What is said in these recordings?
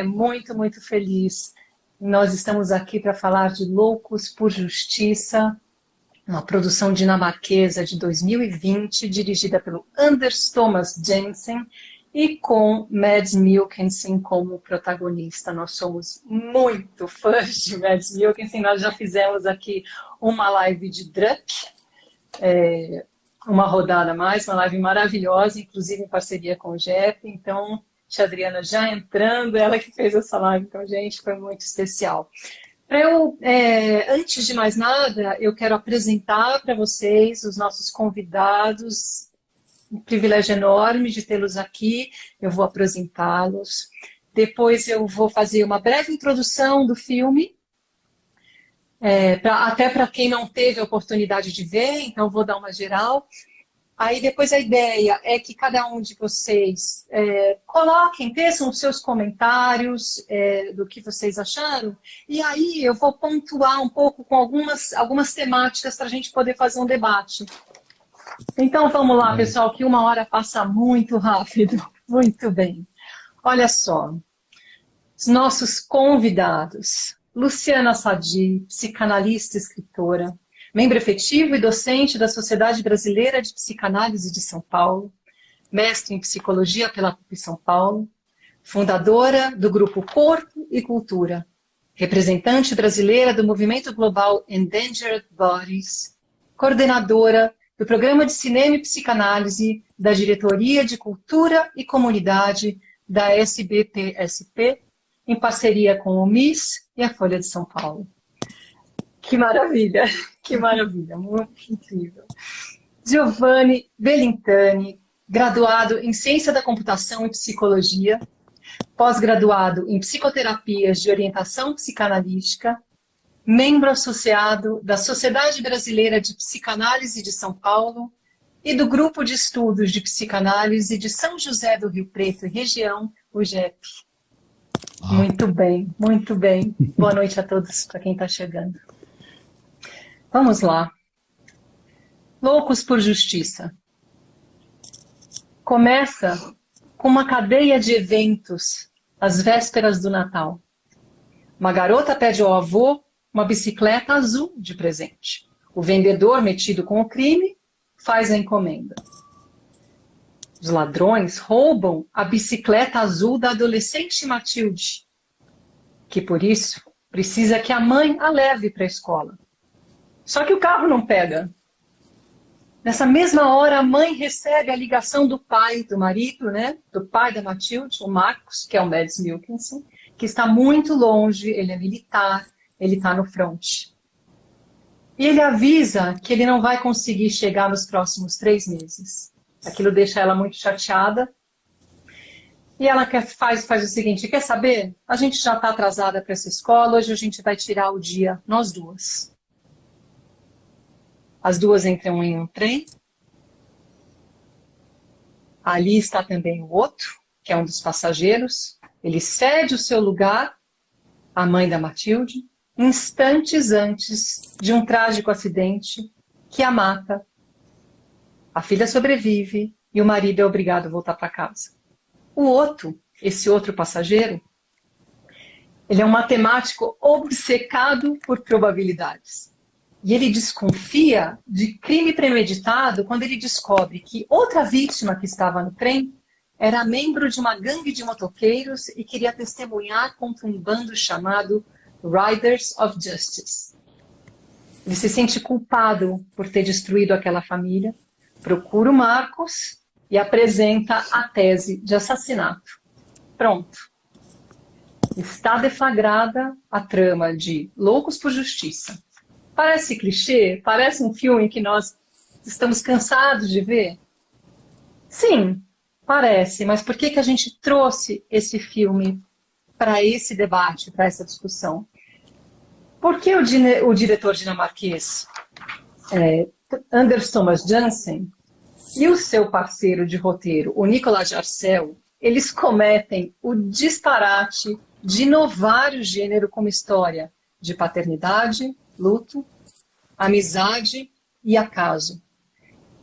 Muito, muito feliz. Nós estamos aqui para falar de Loucos por Justiça, uma produção dinamarquesa de 2020, dirigida pelo Anders Thomas Jensen e com Mads Mikkelsen como protagonista. Nós somos muito fãs de Mads Mikkelsen, nós já fizemos aqui uma live de Druk, uma rodada a mais, uma live maravilhosa, inclusive em parceria com o Jeff. Então, tia Adriana já entrando, ela que fez essa live com a gente, foi muito especial. Antes de mais nada, eu quero apresentar para vocês os nossos convidados. Um privilégio enorme de tê-los aqui. Eu vou apresentá-los. Depois eu vou fazer uma breve introdução do filme, até para quem não teve a oportunidade de ver, então vou dar uma geral. Aí depois a ideia é que cada um de vocês teçam os seus comentários do que vocês acharam, e aí eu vou pontuar um pouco com algumas temáticas para a gente poder fazer um debate. Então vamos lá, pessoal, que uma hora passa muito rápido. Muito bem. Olha só, os nossos convidados. Luciana Sadi, psicanalista e escritora, membro efetivo e docente da Sociedade Brasileira de Psicanálise de São Paulo, mestre em Psicologia pela PUC São Paulo, fundadora do grupo Corpo e Cultura, representante brasileira do movimento global Endangered Bodies, coordenadora do Programa de Cinema e Psicanálise da Diretoria de Cultura e Comunidade da SBPSP, em parceria com o MIS e a Folha de São Paulo. Que maravilha, que maravilha, muito incrível. Giovanni Bellintani, graduado em Ciência da Computação e Psicologia, pós-graduado em Psicoterapias de Orientação Psicanalítica, membro associado da Sociedade Brasileira de Psicanálise de São Paulo e do Grupo de Estudos de Psicanálise de São José do Rio Preto e região, o GEP. Muito bem, muito bem. Boa noite a todos, para quem está chegando. Vamos lá. Loucos por Justiça. Começa com uma cadeia de eventos às vésperas do Natal. Uma garota pede ao avô uma bicicleta azul de presente. O vendedor, metido com o crime, faz a encomenda. Os ladrões roubam a bicicleta azul da adolescente Matilde, que por isso precisa que a mãe a leve para a escola. Só que o carro não pega. Nessa mesma hora, a mãe recebe a ligação do pai, do marido, né? Do pai da Matilde, o Marcos, que é o Mads Mikkelsen, que está muito longe, ele é militar, ele está no front. E ele avisa que ele não vai conseguir chegar nos próximos 3 meses. Aquilo deixa ela muito chateada. E ela faz o seguinte, quer saber? A gente já está atrasada para essa escola, hoje a gente vai tirar o dia, nós duas. As duas entram em um trem. Ali está também o outro, que é um dos passageiros. Ele cede o seu lugar à mãe da Matilde, instantes antes de um trágico acidente que a mata. A filha sobrevive e o marido é obrigado a voltar para casa. O outro, esse outro passageiro, ele é um matemático obcecado por probabilidades. E ele desconfia de crime premeditado quando ele descobre que outra vítima que estava no trem era membro de uma gangue de motoqueiros e queria testemunhar contra um bando chamado Riders of Justice. Ele se sente culpado por ter destruído aquela família, procura o Marcos e apresenta a tese de assassinato. Pronto. Está deflagrada a trama de Loucos por Justiça. Parece clichê? Parece um filme que nós estamos cansados de ver? Sim, parece. Mas por que a gente trouxe esse filme para esse debate, para essa discussão? Porque o diretor dinamarquês Anders Thomas Jensen e o seu parceiro de roteiro, o Nicolas Jarcel, eles cometem o disparate de inovar o gênero como história de paternidade, luto, amizade e acaso.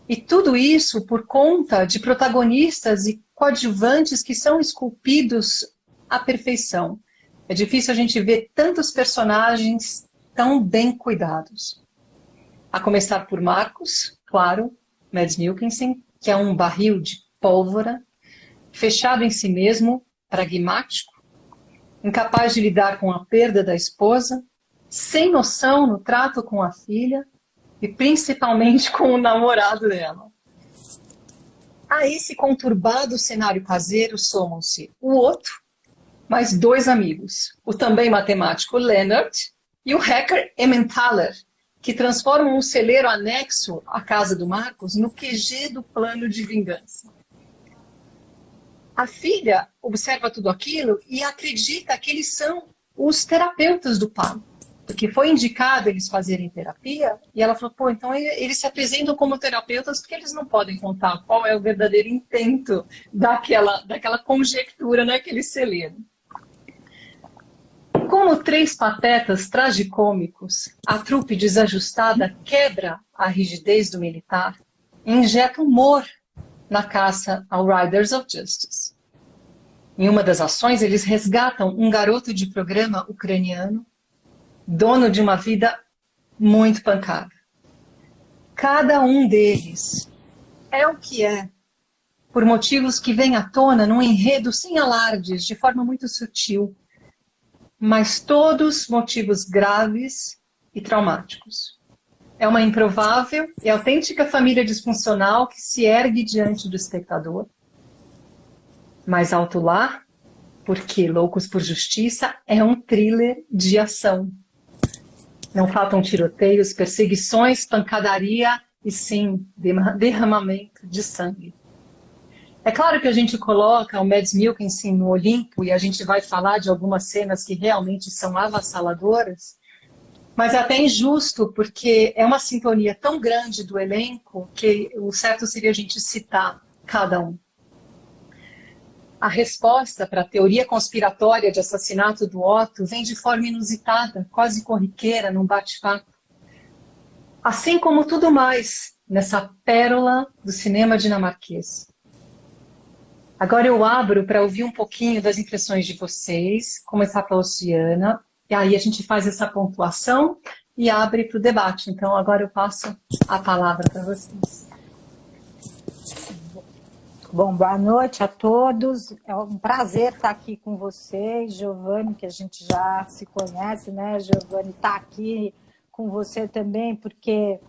E tudo isso por conta de protagonistas e coadjuvantes que são esculpidos à perfeição. É difícil a gente ver tantos personagens tão bem cuidados. A começar por Marcos, claro, Mads Mikkelsen, que é um barril de pólvora, fechado em si mesmo, pragmático, incapaz de lidar com a perda da esposa, sem noção no trato com a filha e principalmente com o namorado dela. A esse conturbado cenário caseiro somam-se o Otto, mais 2 amigos, o também matemático Leonard e o hacker Emmentaler, que transformam um celeiro anexo à casa do Marcos no QG do plano de vingança. A filha observa tudo aquilo e acredita que eles são os terapeutas do pai, porque foi indicado eles fazerem terapia, e ela falou, pô, então eles se apresentam como terapeutas porque eles não podem contar qual é o verdadeiro intento daquela conjectura naquele celeiro. Como 3 patetas tragicômicos, a trupe desajustada quebra a rigidez do militar e injeta humor na caça ao Riders of Justice. Em uma das ações, eles resgatam um garoto de programa ucraniano, dono de uma vida muito pancada. Cada um deles é o que é, por motivos que vêm à tona num enredo sem alardes, de forma muito sutil, mas todos motivos graves e traumáticos. É uma improvável e autêntica família disfuncional que se ergue diante do espectador. Mais alto lá, porque Loucos por Justiça é um thriller de ação. Não faltam tiroteios, perseguições, pancadaria e, sim, derramamento de sangue. É claro que a gente coloca o Mads Mikkelsen no Olimpo e a gente vai falar de algumas cenas que realmente são avassaladoras, mas é até injusto, porque é uma sintonia tão grande do elenco que o certo seria a gente citar cada um. A resposta para a teoria conspiratória de assassinato do Otto vem de forma inusitada, quase corriqueira, num bate-papo. Assim como tudo mais nessa pérola do cinema dinamarquês. Agora eu abro para ouvir um pouquinho das impressões de vocês, começar pela Luciana, e aí a gente faz essa pontuação e abre para o debate. Então agora eu passo a palavra para vocês. Bom, boa noite a todos. É um prazer estar aqui com vocês, Giovanni, que a gente já se conhece, né? Giovanni está aqui com você também, porque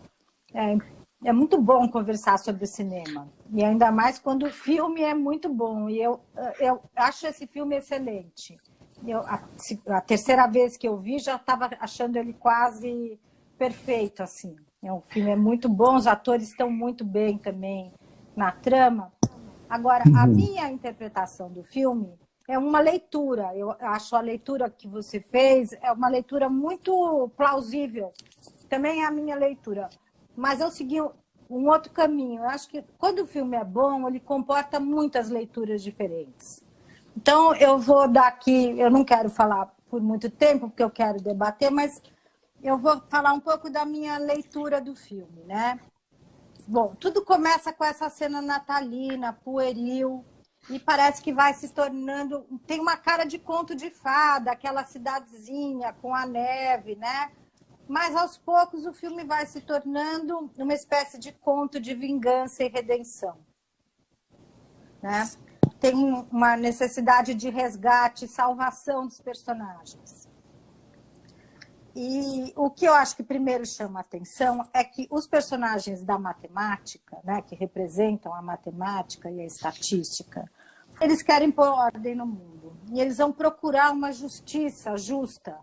é muito bom conversar sobre cinema. E ainda mais quando o filme é muito bom. E eu acho esse filme excelente. A terceira vez que eu vi, já estava achando ele quase perfeito, assim. O filme é muito bom, os atores estão muito bem também na trama. Agora, a minha interpretação do filme é uma leitura. Eu acho a leitura que você fez é uma leitura muito plausível. Também é a minha leitura. Mas eu segui um outro caminho. Eu acho que quando o filme é bom, ele comporta muitas leituras diferentes. Então, eu vou dar aqui... Eu não quero falar por muito tempo, porque eu quero debater, mas eu vou falar um pouco da minha leitura do filme, né? Bom, tudo começa com essa cena natalina, pueril, e parece que vai se tornando... Tem uma cara de conto de fada, aquela cidadezinha com a neve, né? Mas, aos poucos, o filme vai se tornando uma espécie de conto de vingança e redenção, né? Tem uma necessidade de resgate e salvação dos personagens. E o que eu acho que primeiro chama a atenção é que os personagens da matemática, né, que representam a matemática e a estatística, eles querem pôr ordem no mundo. E eles vão procurar uma justiça justa,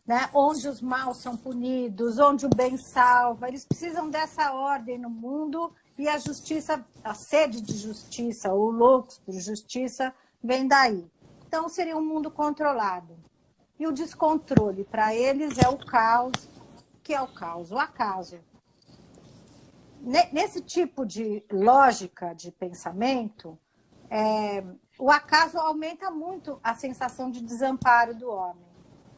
né, onde os maus são punidos, onde o bem salva. Eles precisam dessa ordem no mundo e a justiça, a sede de justiça, ou loucos por justiça, vem daí. Então, seria um mundo controlado. E o descontrole para eles é o caos. O que é o caos? O acaso. Nesse tipo de lógica de pensamento, o acaso aumenta muito a sensação de desamparo do homem.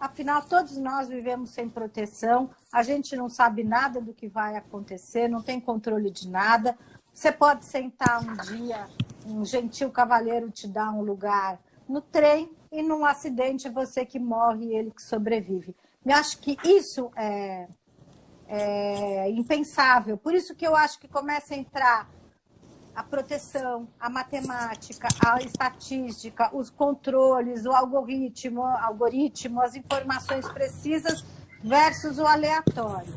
Afinal, todos nós vivemos sem proteção, a gente não sabe nada do que vai acontecer, não tem controle de nada. Você pode sentar um dia, um gentil cavalheiro te dá um lugar no trem e num acidente você que morre e ele que sobrevive. Eu acho que isso é impensável. Por isso que eu acho que começa a entrar a proteção, a matemática, a estatística, os controles, o algoritmo, as informações precisas versus o aleatório.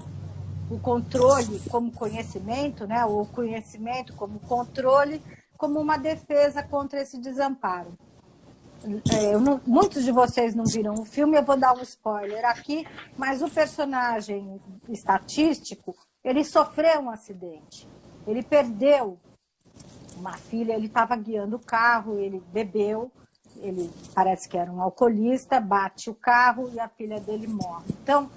O controle como conhecimento, né? O conhecimento como controle, como uma defesa contra esse desamparo. Muitos de vocês não viram o filme, eu vou dar um spoiler aqui, mas o personagem estatístico, ele sofreu um acidente. Ele perdeu uma filha, ele estava guiando o carro, ele bebeu, ele parece que era um alcoolista, bate o carro e a filha dele morre. Então,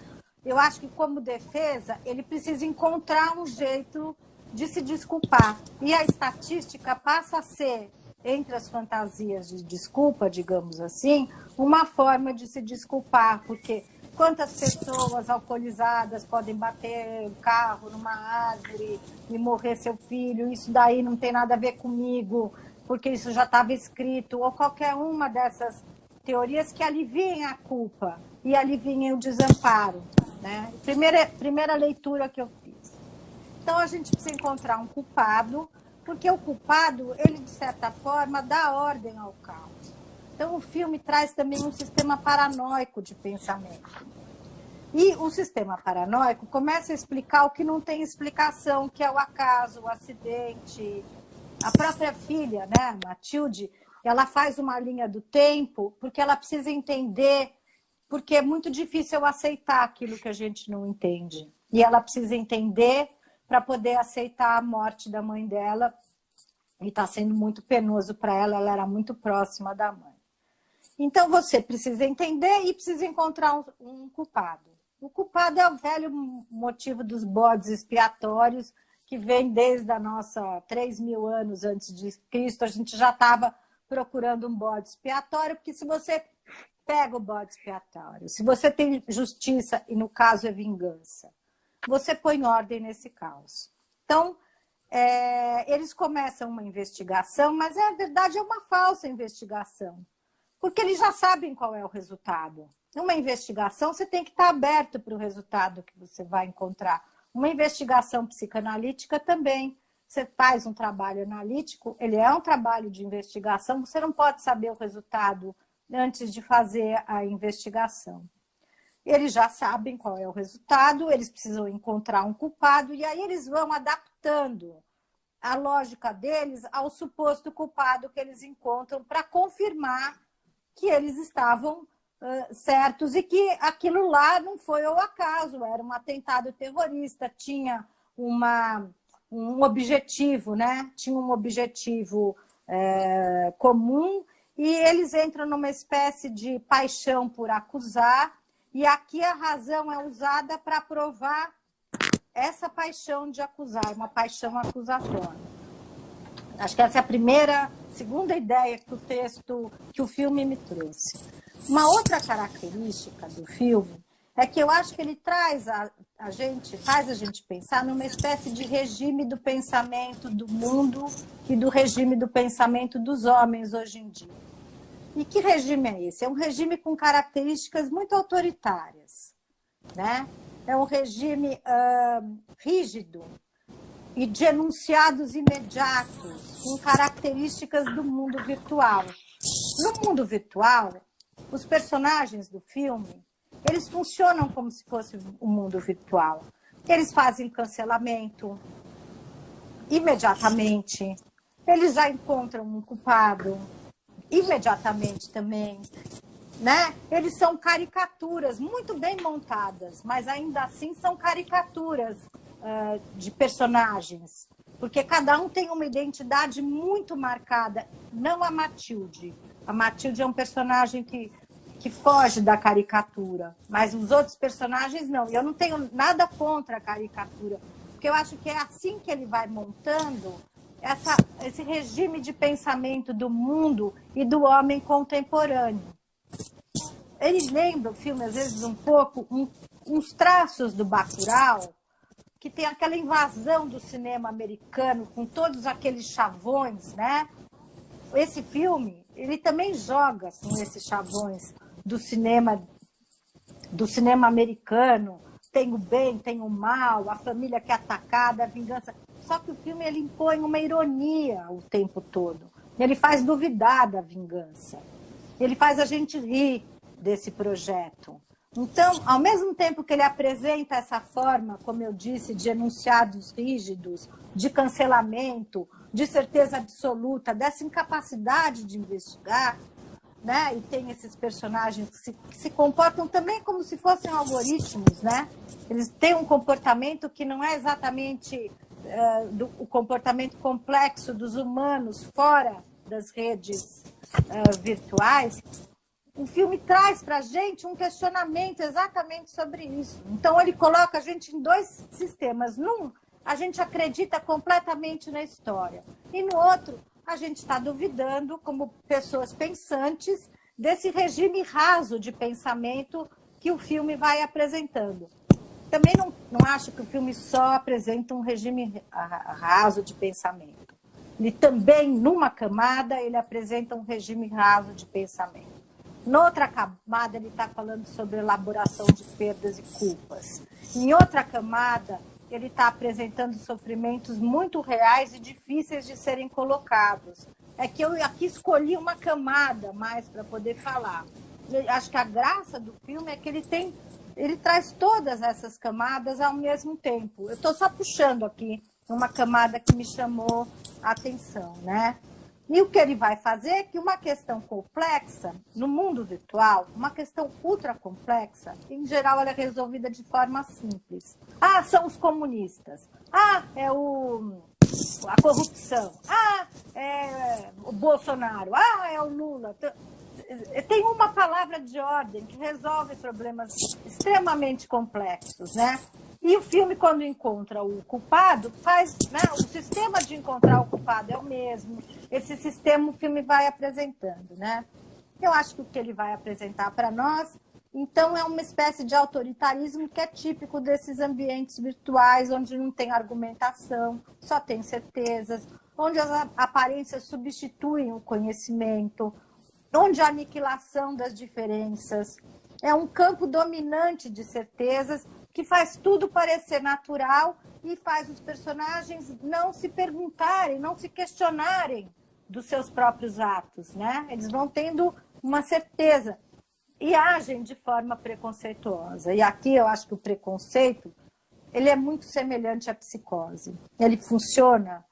eu acho que como defesa, ele precisa encontrar um jeito de se desculpar. E a estatística passa a ser, entre as fantasias de desculpa, digamos assim, uma forma de se desculpar, porque quantas pessoas alcoolizadas podem bater o carro numa árvore e morrer seu filho? Isso daí não tem nada a ver comigo, porque isso já estava escrito. Ou qualquer uma dessas teorias que aliviem a culpa e aliviem o desamparo, né? Primeira leitura que eu fiz. Então, a gente precisa encontrar um culpado, porque o culpado, ele, de certa forma, dá ordem ao caos. Então, o filme traz também um sistema paranoico de pensamento. E o sistema paranoico começa a explicar o que não tem explicação, que é o acaso, o acidente. A própria filha, né, Matilde, ela faz uma linha do tempo porque ela precisa entender, porque é muito difícil eu aceitar aquilo que a gente não entende. E ela precisa entender para poder aceitar a morte da mãe dela. E está sendo muito penoso para ela, ela era muito próxima da mãe. Então, você precisa entender e precisa encontrar um culpado. O culpado é o velho motivo dos bodes expiatórios, que vem desde a nossa 3.000 anos antes de Cristo. A gente já estava procurando um bode expiatório, porque se você pega o bode expiatório, se você tem justiça, e no caso é vingança, você põe ordem nesse caos. Então, eles começam uma investigação, mas na verdade é uma falsa investigação, porque eles já sabem qual é o resultado. Numa investigação, você tem que estar aberto para o resultado que você vai encontrar. Uma investigação psicanalítica também. Você faz um trabalho analítico, ele é um trabalho de investigação, você não pode saber o resultado antes de fazer a investigação. Eles já sabem qual é o resultado, eles precisam encontrar um culpado, e aí eles vão adaptando a lógica deles ao suposto culpado que eles encontram para confirmar que eles estavam certos e que aquilo lá não foi ao acaso, era um atentado terrorista, tinha um objetivo, né? Tinha um objetivo comum, e eles entram numa espécie de paixão por acusar, e aqui a razão é usada para provar essa paixão de acusar, uma paixão acusatória. Acho que essa é a segunda ideia que o filme me trouxe. Uma outra característica do filme é que eu acho que ele traz faz a gente pensar numa espécie de regime do pensamento do mundo e do regime do pensamento dos homens hoje em dia. E que regime é esse? É um regime com características muito autoritárias, né? É um regime rígido e de enunciados imediatos, com características do mundo virtual. No mundo virtual, os personagens do filme, eles funcionam como se fosse o mundo virtual. Eles fazem cancelamento imediatamente, eles já encontram um culpado imediatamente também, né? Eles são caricaturas muito bem montadas, mas ainda assim são caricaturas de personagens, porque cada um tem uma identidade muito marcada, não a Matilde. A Matilde é um personagem que foge da caricatura, mas os outros personagens não. E eu não tenho nada contra a caricatura, porque eu acho que é assim que ele vai montando esse regime de pensamento do mundo e do homem contemporâneo. Ele lembra o filme, às vezes, um pouco, uns traços do Bacurau, que tem aquela invasão do cinema americano com todos aqueles chavões, né? Esse filme, ele também joga com esses chavões do cinema americano. Tem o bem, tem o mal, a família que é atacada, a vingança. Só que o filme ele impõe uma ironia o tempo todo. Ele faz duvidar da vingança. Ele faz a gente rir desse projeto. Então, ao mesmo tempo que ele apresenta essa forma, como eu disse, de enunciados rígidos, de cancelamento, de certeza absoluta, dessa incapacidade de investigar, né? E tem esses personagens que se comportam também como se fossem algoritmos, né? Eles têm um comportamento que não é exatamente o comportamento complexo dos humanos fora das redes virtuais. O filme traz para a gente um questionamento exatamente sobre isso. Então, ele coloca a gente em dois sistemas. Num, a gente acredita completamente na história. E no outro, a gente está duvidando, como pessoas pensantes, desse regime raso de pensamento que o filme vai apresentando. Também não acho que o filme só apresenta um regime raso de pensamento. Ele também, numa camada, ele apresenta um regime raso de pensamento. Noutra camada, ele está falando sobre elaboração de perdas e culpas. Em outra camada, ele está apresentando sofrimentos muito reais e difíceis de serem colocados. É que eu aqui escolhi uma camada mais para poder falar. Eu acho que a graça do filme é que ele traz todas essas camadas ao mesmo tempo. Eu estou só puxando aqui uma camada que me chamou a atenção, né? E o que ele vai fazer é que uma questão complexa, no mundo virtual, uma questão ultra complexa, em geral ela é resolvida de forma simples. Ah, são os comunistas. Ah, é a corrupção. Ah, é o Bolsonaro. Ah, é o Lula. Tem uma palavra de ordem que resolve problemas extremamente complexos, né? E o filme, quando encontra o culpado, faz, né, o sistema de encontrar o culpado é o mesmo. Esse sistema o filme vai apresentando, né? Eu acho que o que ele vai apresentar para nós, então, é uma espécie de autoritarismo que é típico desses ambientes virtuais, onde não tem argumentação, só tem certezas, onde as aparências substituem o conhecimento, onde a aniquilação das diferenças é um campo dominante de certezas que faz tudo parecer natural e faz os personagens não se perguntarem, não se questionarem dos seus próprios atos, né? Eles vão tendo uma certeza e agem de forma preconceituosa. E aqui eu acho que o preconceito ele é muito semelhante à psicose. Ele funciona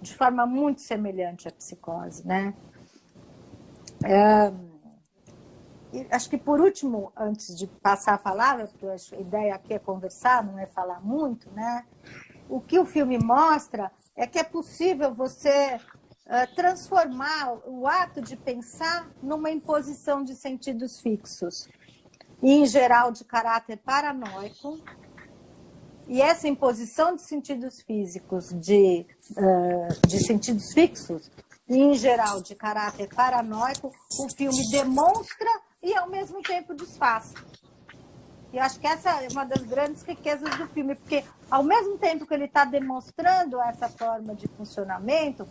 de forma muito semelhante à psicose, né? Acho que, por último, antes de passar a palavra, porque a ideia aqui é conversar, não é falar muito, né? O que o filme mostra é que é possível você transformar o ato de pensar numa imposição de sentidos fixos, e, em geral, de caráter paranoico. E essa imposição de sentidos físicos, de sentidos fixos, e, em geral, de caráter paranoico, o filme demonstra e, ao mesmo tempo, desfaz. E acho que essa é uma das grandes riquezas do filme, porque, ao mesmo tempo que ele está demonstrando essa forma de funcionamento,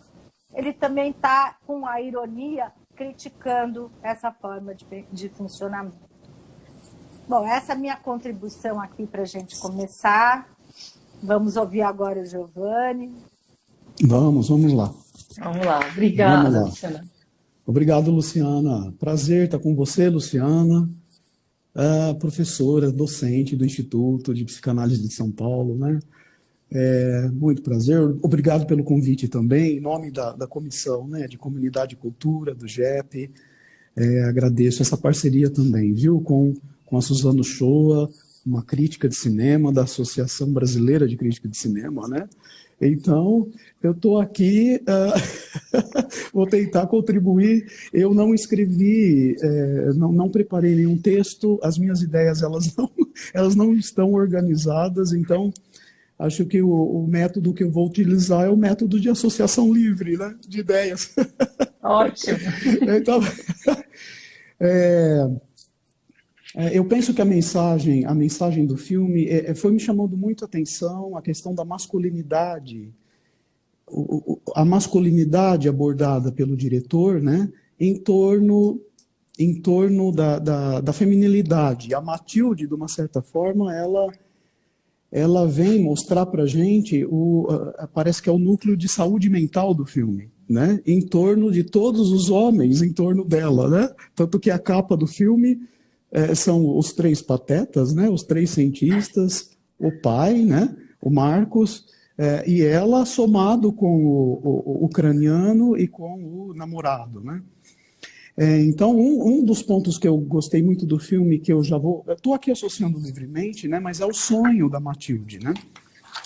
ele também está, com a ironia, criticando essa forma de funcionamento. Bom, essa é a minha contribuição aqui para a gente começar. Vamos ouvir agora o Giovanni. Vamos lá. Vamos lá, obrigada, vamos lá. Luciana. Obrigado, Luciana. Prazer estar com você, Luciana, professora, docente do Instituto de Psicanálise de São Paulo, né? Muito prazer. Obrigado pelo convite também, em nome da Comissão, né, de Comunidade e Cultura, do GEP. Agradeço essa parceria também, viu, com a Suzano Shoa, uma crítica de cinema da Associação Brasileira de Crítica de Cinema, né? Então, eu estou aqui, vou tentar contribuir. Eu não escrevi, não preparei nenhum texto, as minhas ideias elas não estão organizadas, então acho que o método que eu vou utilizar é o método de associação livre, né, de ideias. Ótimo. Então, eu penso que a mensagem do filme foi me chamando muito a atenção, a questão da masculinidade, a masculinidade abordada pelo diretor, né? em torno da feminilidade. A Matilde, de uma certa forma, ela vem mostrar para a gente, parece que é o núcleo de saúde mental do filme, né? Em torno de todos os homens em torno dela, né? Tanto que a capa do filme são os três patetas, né? Os três cientistas, o pai, né? O Marcos, e ela somado com o ucraniano e com o namorado, né? Então, um dos pontos que eu gostei muito do filme, que eu estou aqui associando livremente, né, mas é o sonho da Matilde, né?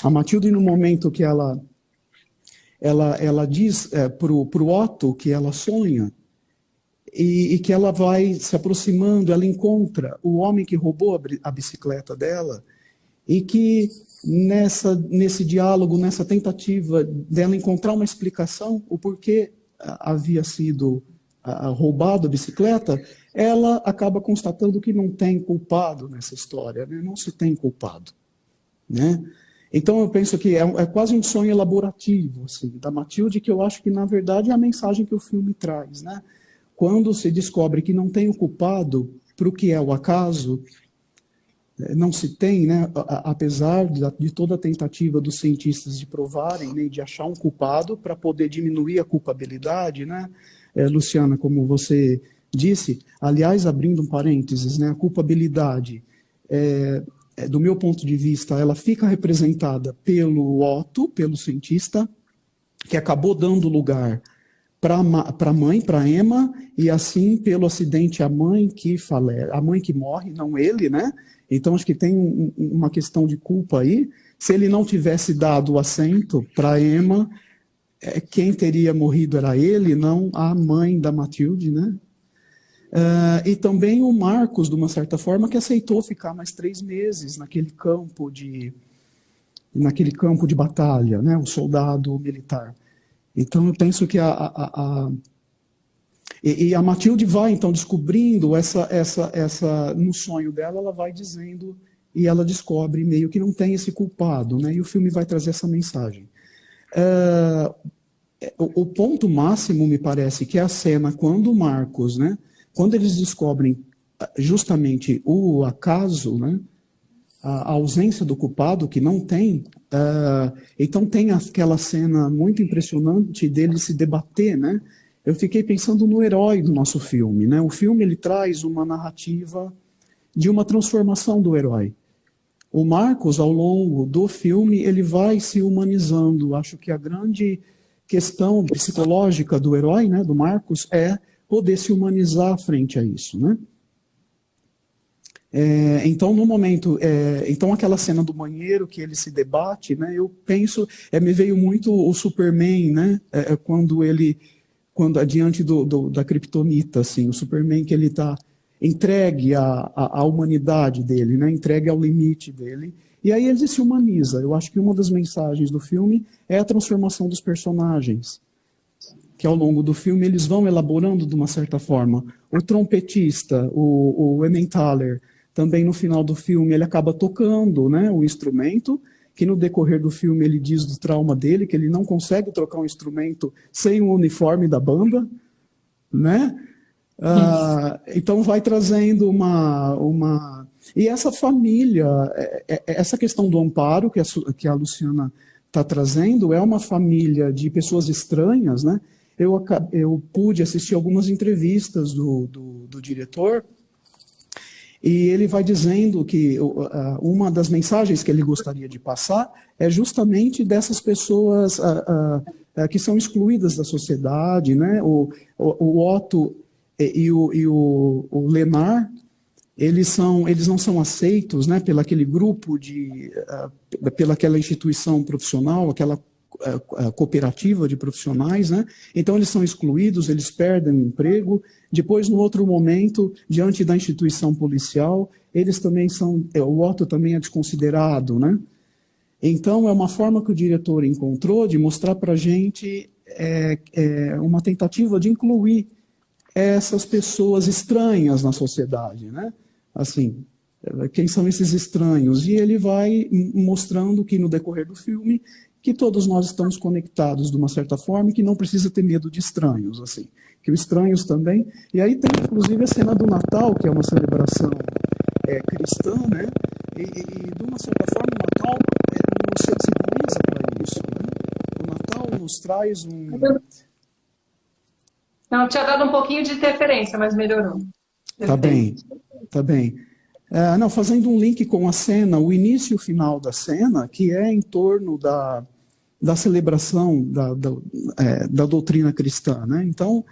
A Matilde, no momento que ela diz para o Otto que ela sonha, e que ela vai se aproximando, ela encontra o homem que roubou a bicicleta dela, e que nesse diálogo, nessa tentativa dela encontrar uma explicação, o porquê havia sido roubado a bicicleta, ela acaba constatando que não tem culpado nessa história, né? Não se tem culpado, né? Então eu penso que é quase um sonho elaborativo assim, da Matilde, que eu acho que na verdade é a mensagem que o filme traz, né? Quando se descobre que não tem o culpado para o que é o acaso, não se tem, né? Apesar de toda a tentativa dos cientistas de provarem, né, de achar um culpado para poder diminuir a culpabilidade, né? Luciana, como você disse, aliás, abrindo um parênteses, né, a culpabilidade, do meu ponto de vista, ela fica representada pelo Otto, pelo cientista, que acabou dando lugar para a mãe, para Emma, e assim, pelo acidente, a mãe que morre, não ele, né? Então, acho que tem uma questão de culpa aí. Se ele não tivesse dado o assento para Emma, quem teria morrido era ele, não a mãe da Matilde, né? E também o Marcos, de uma certa forma, que aceitou ficar mais 3 meses naquele campo de batalha, né? O soldado militar. Então eu penso que a Matilde vai então descobrindo no sonho dela, ela vai dizendo, e ela descobre meio que não tem esse culpado, né? E o filme vai trazer essa mensagem. O ponto máximo, me parece, que é a cena quando o Marcos, né, quando eles descobrem justamente o acaso, né, a ausência do culpado, que não tem, então tem aquela cena muito impressionante dele se debater, né? Eu fiquei pensando no herói do nosso filme, né? O filme ele traz uma narrativa de uma transformação do herói. O Marcos, ao longo do filme, ele vai se humanizando. Acho que a grande questão psicológica do herói, né, do Marcos, é poder se humanizar frente a isso, né? Então, no momento, então aquela cena do banheiro que ele se debate, né, eu penso, me veio muito o Superman, né, quando diante da Kryptonita, assim, o Superman que ele está entregue à humanidade dele, né, entregue ao limite dele, e aí ele se humaniza. Eu acho que uma das mensagens do filme é a transformação dos personagens, que ao longo do filme eles vão elaborando de uma certa forma. O trompetista, o Emmentaler, também no final do filme ele acaba tocando, né, o instrumento, que no decorrer do filme ele diz do trauma dele, que ele não consegue trocar um instrumento sem o uniforme da banda, né? Então vai trazendo uma... E essa família, essa questão do amparo que a Luciana está trazendo, é uma família de pessoas estranhas, né? Eu pude assistir algumas entrevistas do diretor, e ele vai dizendo que uma das mensagens que ele gostaria de passar é justamente dessas pessoas que são excluídas da sociedade, né? O Otto e o Lenar, eles não são aceitos, né, pelaquele grupo pelaquela instituição profissional, aquela cooperativa de profissionais, né? Então eles são excluídos, eles perdem o emprego. Depois, no outro momento, diante da instituição policial, eles também o Otto também é desconsiderado, né? Então é uma forma que o diretor encontrou de mostrar para a gente uma tentativa de incluir essas pessoas estranhas na sociedade, né? Assim, quem são esses estranhos? E ele vai mostrando que no decorrer do filme que todos nós estamos conectados de uma certa forma e que não precisa ter medo de estranhos, assim, que o Estranhos também. E aí tem, inclusive, a cena do Natal, que é uma celebração cristã, né? E, de uma certa forma, o Natal nos sensibiliza para isso, né? O Natal nos traz um... Não, tinha dado um pouquinho de interferência, mas melhorou. Tá bem, tá bem. Não, fazendo um link com a cena, o início e o final da cena, que é em torno da celebração da doutrina cristã, né? Então,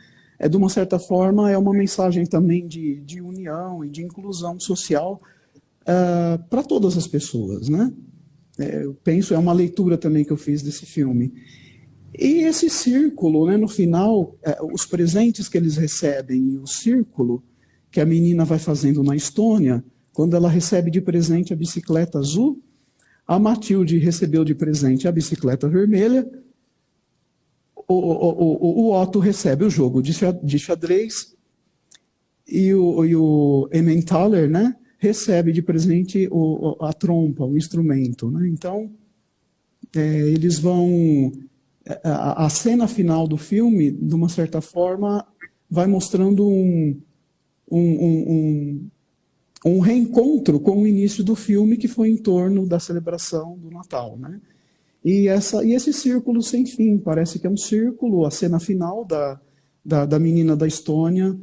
de uma certa forma, é uma mensagem também de união e de inclusão social para todas as pessoas, né? Eu penso, é uma leitura também que eu fiz desse filme. E esse círculo, né, no final, os presentes que eles recebem e o círculo que a menina vai fazendo na Estônia, quando ela recebe de presente a bicicleta azul, a Matilde recebeu de presente a bicicleta vermelha, o Otto recebe o jogo de xadrez e o Emmentaler, né, recebe de presente a trompa, o instrumento. Né? Então, eles vão... A cena final do filme, de uma certa forma, vai mostrando um reencontro com o início do filme, que foi em torno da celebração do Natal, né? E esse círculo sem fim, parece que é um círculo, a cena final da menina da Estônia,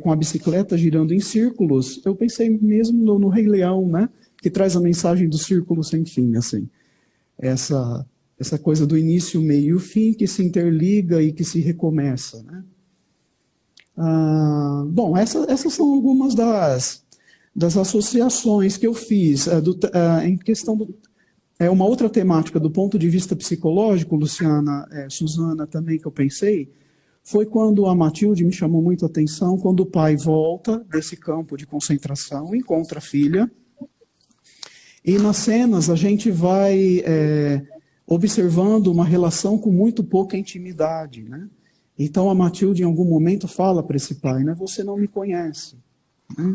com a bicicleta girando em círculos. Eu pensei mesmo no Rei Leão, né? Que traz a mensagem do círculo sem fim, assim. Essa coisa do início, meio e o fim, que se interliga e que se recomeça, né? Bom, essas são algumas das associações que eu fiz. Em questão uma outra temática do ponto de vista psicológico, Luciana, Suzana também, que eu pensei, foi quando a Matilde me chamou muito a atenção, quando o pai volta desse campo de concentração, encontra a filha, e nas cenas a gente vai observando uma relação com muito pouca intimidade, né? Então a Matilde em algum momento fala para esse pai, né? Você não me conhece, né?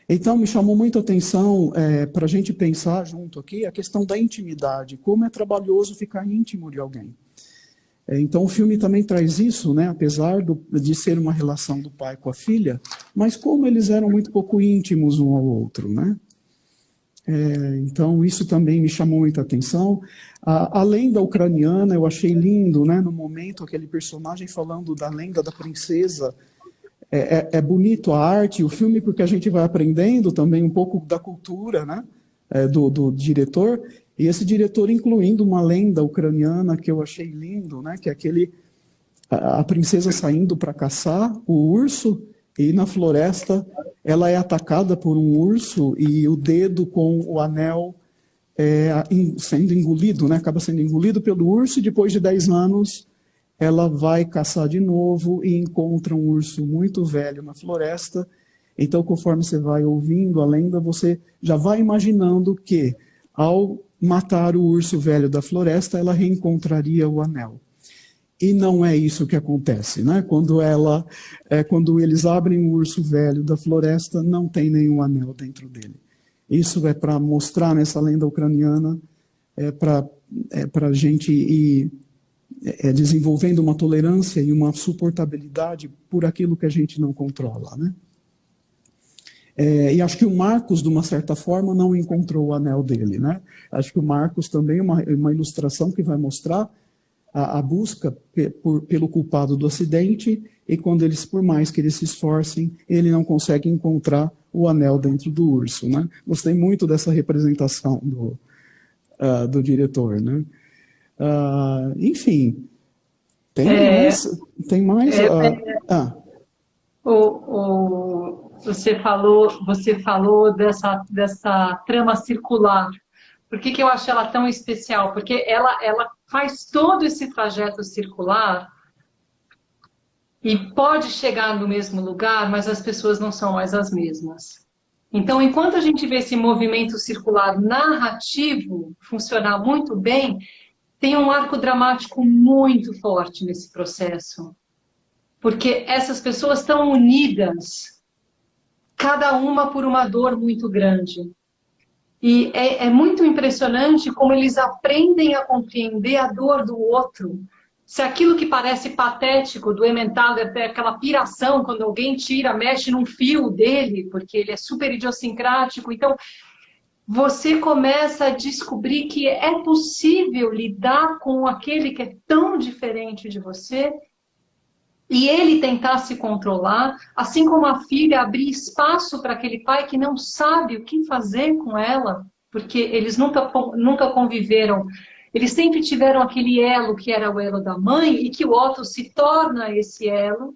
Então me chamou muito a atenção para a gente pensar junto aqui a questão da intimidade, como é trabalhoso ficar íntimo de alguém. Então o filme também traz isso, né? Apesar de ser uma relação do pai com a filha, mas como eles eram muito pouco íntimos um ao outro, né? Então isso também me chamou muita atenção. Além da ucraniana, eu achei lindo, né? No momento aquele personagem falando da lenda da princesa. É bonito a arte, o filme, porque a gente vai aprendendo também um pouco da cultura, né, do diretor, e esse diretor incluindo uma lenda ucraniana que eu achei lindo, né, que é a princesa saindo para caçar o urso, e na floresta ela é atacada por um urso, e o dedo com o anel sendo engolido, né, acaba sendo engolido pelo urso, e depois de 10 anos... ela vai caçar de novo e encontra um urso muito velho na floresta. Então, conforme você vai ouvindo a lenda, você já vai imaginando que, ao matar o urso velho da floresta, ela reencontraria o anel. E não é isso que acontece, né? Quando eles abrem o urso velho da floresta, não tem nenhum anel dentro dele. Isso é para mostrar nessa lenda ucraniana, para a gente ir... desenvolvendo uma tolerância e uma suportabilidade por aquilo que a gente não controla, né? E acho que o Marcos, de uma certa forma, não encontrou o anel dele, né? Acho que o Marcos também é uma ilustração que vai mostrar a busca pelo culpado do acidente, e quando eles, por mais que eles se esforcem, ele não consegue encontrar o anel dentro do urso, né? Gostei muito dessa representação do diretor, né? Enfim, tem mais. Você falou dessa trama circular. Por que eu acho ela tão especial? Porque ela faz todo esse trajeto circular e pode chegar no mesmo lugar, mas as pessoas não são mais as mesmas. Então, enquanto a gente vê esse movimento circular narrativo funcionar muito bem, tem um arco dramático muito forte nesse processo. Porque essas pessoas estão unidas, cada uma por uma dor muito grande. E é muito impressionante como eles aprendem a compreender a dor do outro Se aquilo que parece patético do Emmentaler é aquela piração, quando alguém tira, mexe num fio dele, porque ele é super idiosincrático, então você começa a descobrir que é possível lidar com aquele que é tão diferente de você e ele tentar se controlar, assim como a filha abrir espaço para aquele pai que não sabe o que fazer com ela, porque eles nunca conviveram. Eles sempre tiveram aquele elo que era o elo da mãe e que o Otto se torna esse elo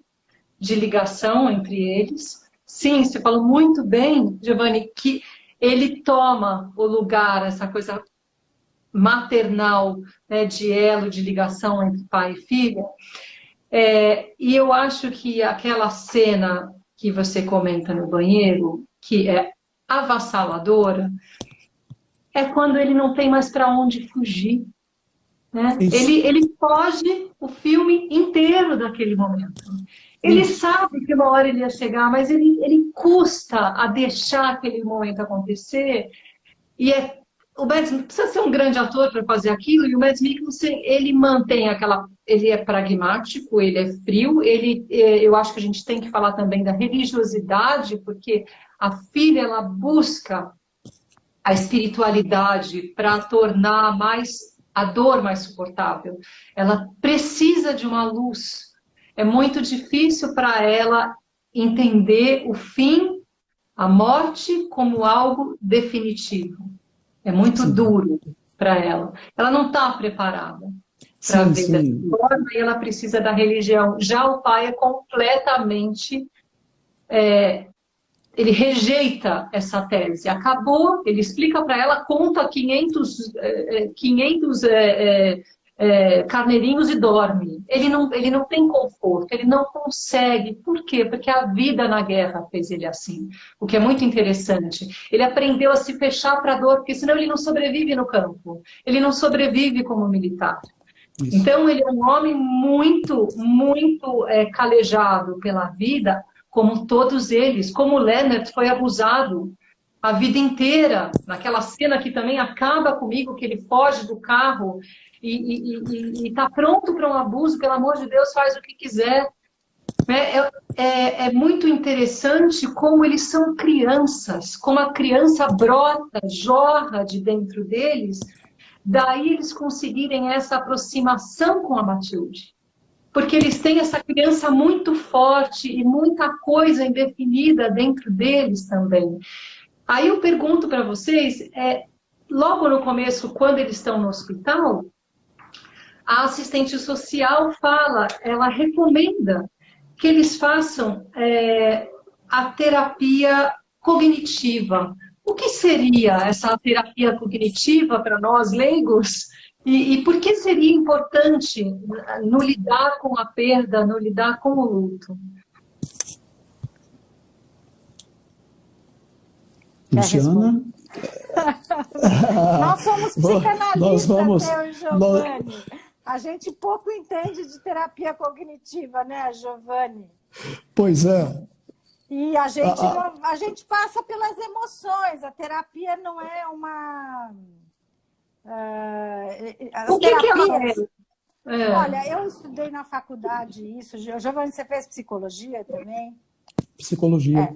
de ligação entre eles. Sim, você falou muito bem, Giovanni, que ele toma o lugar, essa coisa maternal, né, de elo, de ligação entre pai e filha. E eu acho que aquela cena que você comenta no banheiro, que é avassaladora, é quando ele não tem mais para onde fugir. Né? Isso, Ele foge o filme inteiro daquele momento. Ele isso. sabe que uma hora ele ia chegar, mas ele custa a deixar aquele momento acontecer. E o Mads precisa ser um grande ator para fazer aquilo, e o Mads Mikkelsen, ele mantém aquela... Ele é pragmático, ele é frio, eu acho que a gente tem que falar também da religiosidade, porque a filha, ela busca a espiritualidade para tornar a dor mais suportável. Ela precisa de uma luz. É muito difícil para ela entender o fim, a morte, como algo definitivo. É muito Sim, duro para ela. Ela não está preparada para sim, ver dessa sim. forma e ela precisa da religião. Já o pai é completamente... Ele rejeita essa tese. Acabou, ele explica para ela, conta 500 carneirinhos e dorme. Ele não tem conforto, ele não consegue. Por quê? Porque a vida na guerra fez ele assim. O que é muito interessante. Ele aprendeu a se fechar para a dor, porque senão ele não sobrevive no campo. Ele não sobrevive como militar. Isso. Então, ele é um homem muito, muito calejado pela vida, como todos eles. Como o Leonard foi abusado a vida inteira, naquela cena que também acaba comigo, que ele foge do carro e está pronto para um abuso, pelo amor de Deus, faz o que quiser. É muito interessante como eles são crianças, como a criança brota, jorra de dentro deles, daí eles conseguirem essa aproximação com a Matilde. Porque eles têm essa criança muito forte e muita coisa indefinida dentro deles também. Aí eu pergunto para vocês, logo no começo, quando eles estão no hospital, a assistente social fala, ela recomenda que eles façam a terapia cognitiva. O que seria essa terapia cognitiva para nós leigos? E por que seria importante no lidar com a perda, no lidar com o luto? Quer Luciana? responder? Nós somos Nós psicanalistas, vamos. eu e o Giovanni. A gente pouco entende de terapia cognitiva, né, Giovanni? Pois é. E A- a gente passa pelas emoções. A terapia não é uma... O as que ela terapias... é? Olha, eu estudei na faculdade isso. Giovanni, você fez psicologia também? Psicologia.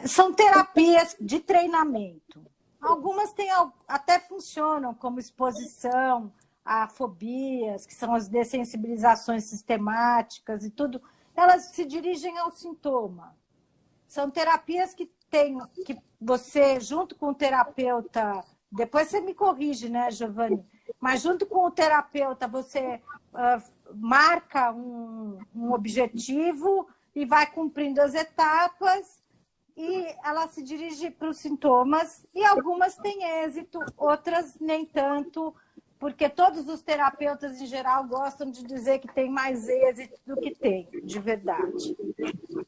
São terapias de treinamento. Algumas até funcionam como exposição a fobias, que são as dessensibilizações sistemáticas e tudo. Elas se dirigem ao sintoma. São terapias que você, junto com o terapeuta, depois você me corrige, né, Giovanni? Mas junto com o terapeuta, você marca um objetivo e vai cumprindo as etapas e ela se dirige para os sintomas e algumas têm êxito, outras nem tanto, porque todos os terapeutas, em geral, gostam de dizer que tem mais êxito do que tem, de verdade.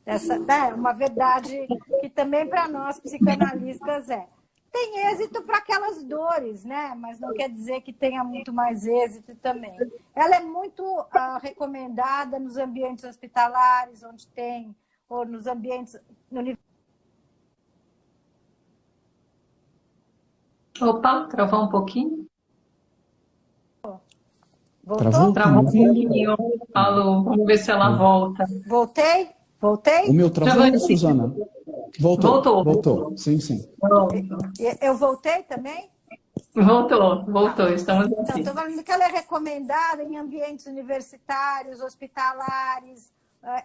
Essa é uma verdade que também para nós, psicanalistas, tem êxito para aquelas dores, né? Mas não quer dizer que tenha muito mais êxito também. Ela é muito recomendada nos ambientes hospitalares, onde tem, ou nos ambientes... Opa, travar um pouquinho. Voltou? Travou um pouquinho. Alô, vamos ver se ela volta. Voltei? Voltei? O meu travou, Suzana? Voltou. Voltou. Sim, sim. Eu voltei também? Voltou, estamos Então, aqui. estou falando que ela é recomendada em ambientes universitários, hospitalares,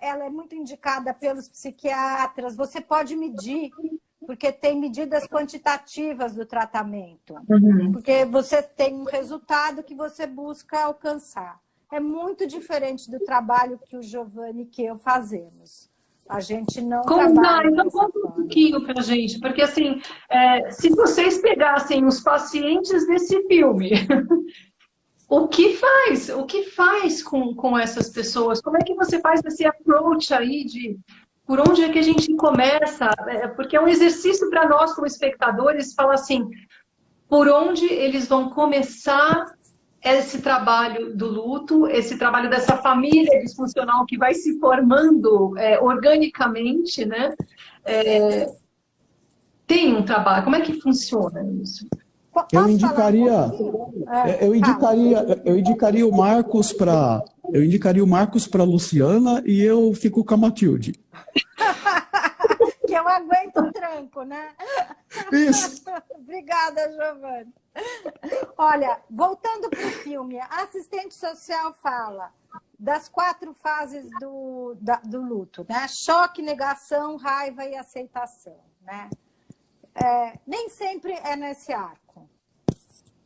ela é muito indicada pelos psiquiatras, você pode medir, porque tem medidas quantitativas do tratamento, porque você tem um resultado que você busca alcançar. É muito diferente do trabalho que o Giovanni e que eu fazemos. A gente não trabalha Então dessa conta um forma. pouquinho para a gente, porque assim, se vocês pegassem os pacientes desse filme, o que faz com essas pessoas? Como é que você faz esse approach aí de por onde é que a gente começa? Porque é um exercício para nós como espectadores, falar assim, por onde eles vão começar esse trabalho do luto, esse trabalho dessa família disfuncional que vai se formando organicamente, né? Tem um trabalho, como é que funciona isso? Eu indicaria o Marcos para Luciana e eu fico com a Matilde. Que eu aguento o tranco, né? Isso. Obrigada, Giovanni. Olha, voltando para o filme, a assistente social fala das 4 fases do luto, né? Choque, negação, raiva e aceitação, né? Nem sempre é nesse arco.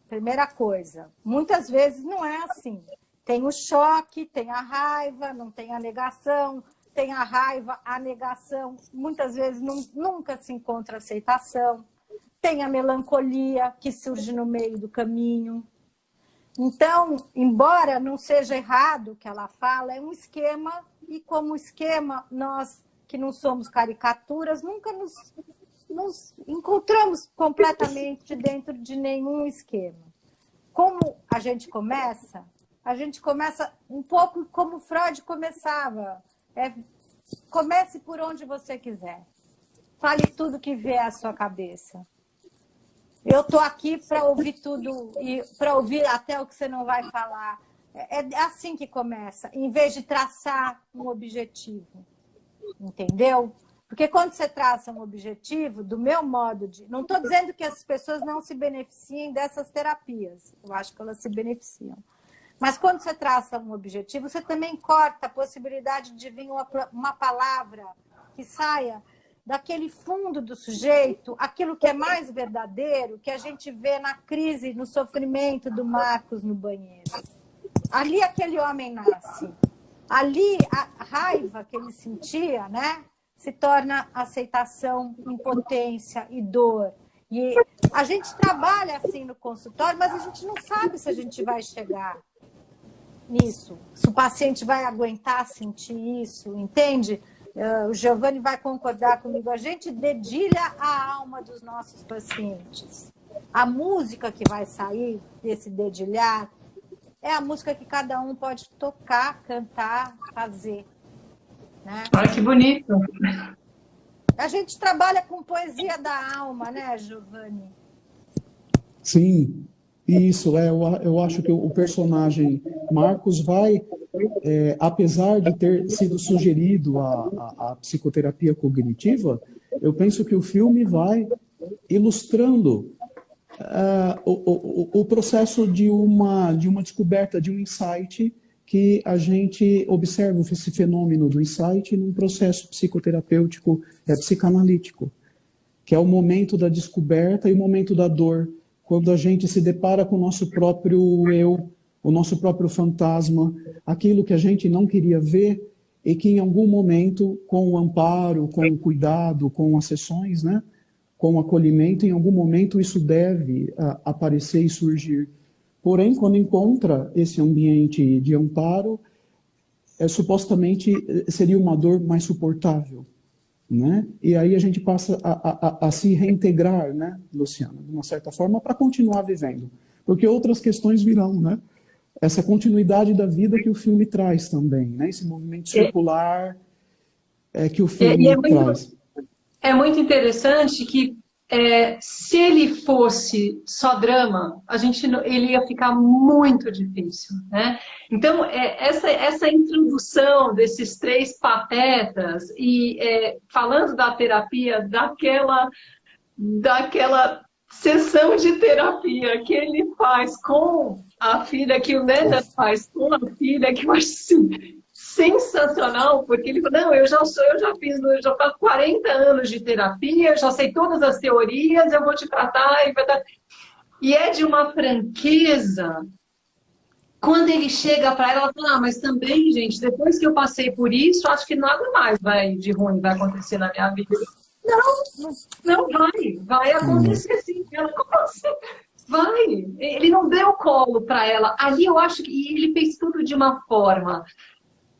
Primeira coisa, muitas vezes não é assim. Tem o choque, tem a raiva, não tem a negação, tem a raiva, a negação, muitas vezes nunca se encontra aceitação. Tem a melancolia, que surge no meio do caminho. Então, embora não seja errado o que ela fala, é um esquema, e como esquema, nós que não somos caricaturas, nunca nos encontramos completamente dentro de nenhum esquema. Como a gente começa um pouco como Freud começava. Comece por onde você quiser. Fale tudo que vier à sua cabeça. Eu estou aqui para ouvir tudo e para ouvir até o que você não vai falar. É assim que começa, em vez de traçar um objetivo. Entendeu? Porque quando você traça um objetivo, do meu modo de... Não estou dizendo que as pessoas não se beneficiem dessas terapias. Eu acho que elas se beneficiam. Mas quando você traça um objetivo, você também corta a possibilidade de vir uma palavra que saia daquele fundo do sujeito, aquilo que é mais verdadeiro, que a gente vê na crise, no sofrimento do Marcos no banheiro. Ali aquele homem nasce. Ali a raiva que ele sentia, né, se torna aceitação, impotência e dor. E a gente trabalha assim no consultório, mas a gente não sabe se a gente vai chegar nisso, se o paciente vai aguentar sentir isso, entende? O Giovanni vai concordar comigo, a gente dedilha a alma dos nossos pacientes. A música que vai sair desse dedilhar é a música que cada um pode tocar, cantar, fazer. Né? Olha que bonito! A gente trabalha com poesia da alma, né, Giovanni? Sim, isso. Eu acho que o personagem Marcos vai, apesar de ter sido sugerido a psicoterapia cognitiva, eu penso que o filme vai ilustrando o processo de uma descoberta, de um insight, que a gente observa esse fenômeno do insight num processo psicoterapêutico, psicanalítico, que é o momento da descoberta e o momento da dor, quando a gente se depara com o nosso próprio eu, o nosso próprio fantasma, aquilo que a gente não queria ver e que em algum momento, com o amparo, com o cuidado, com as sessões, né, com o acolhimento, em algum momento isso deve aparecer e surgir. Porém, quando encontra esse ambiente de amparo, supostamente seria uma dor mais suportável, né? E aí a gente passa a se reintegrar, né, Luciana, de uma certa forma, para continuar vivendo. Porque outras questões virão, né? Essa continuidade da vida que o filme traz também, né? Esse movimento circular que o filme traz. É muito interessante que se ele fosse só drama, ele ia ficar muito difícil, né? Então, essa introdução desses três patetas e falando da terapia, daquela sessão de terapia que ele faz com a filha, que o Neda faz com a filha, que eu acho assim, sensacional, porque ele falou, não, eu já faço 40 anos de terapia, já sei todas as teorias, eu vou te tratar, e é de uma franqueza. Quando ele chega para ela fala, mas também, gente, depois que eu passei por isso, acho que nada mais de ruim vai acontecer na minha vida. Não vai acontecer sim. Ela, como assim? Vai. Ele não deu colo para ela. Ali eu acho que ele fez tudo de uma forma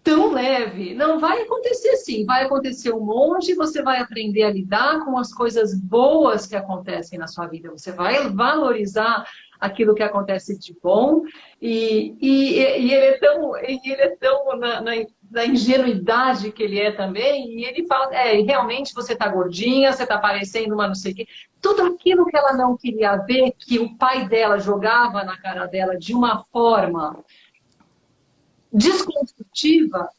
tão leve. Não vai acontecer sim. Vai acontecer um monte, você vai aprender a lidar com as coisas boas que acontecem na sua vida. Você vai valorizar aquilo que acontece de bom. E ele é tão na ingenuidade que ele é também. E ele fala, realmente você está gordinha, você está parecendo uma não sei o quê. Tudo aquilo que ela não queria ver, que o pai dela jogava na cara dela de uma forma desconstrutiva,